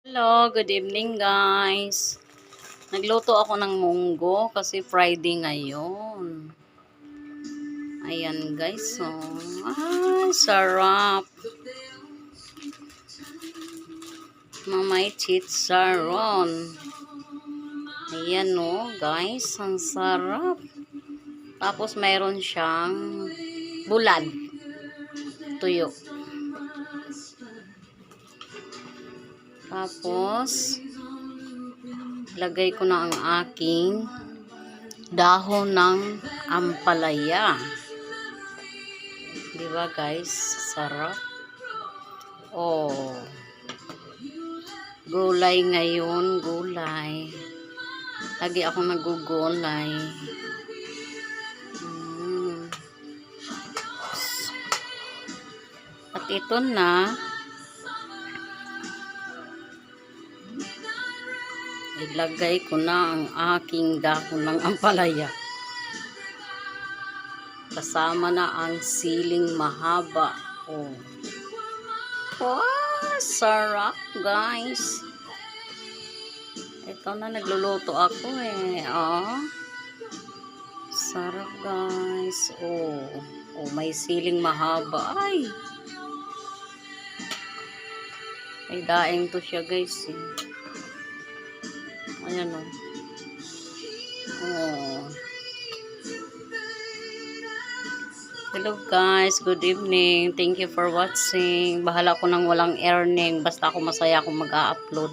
Hello, good evening guys. Nagluto ako ng munggo kasi Friday ngayon. Ayan guys, sarap. Mamay chicharon. Ayan guys, ang sarap. Tapos mayroon siyang bulad. Tuyo. Tapos lagay ko na ang aking dahon ng ampalaya. Diba guys? Sarap. Gulay ngayon, gulay. Lagi ako nagugulay. At ito na. Ilagay ko na ang aking dahon ng ampalaya. Kasama na ang siling mahaba. Sarap guys. Ito na, nagluluto ako sarap guys. May siling mahaba. May daing to siya guys Ayan Hello guys, good evening. Thank you for watching. Bahala ko nang walang earning. Basta ako masaya ako mag-upload.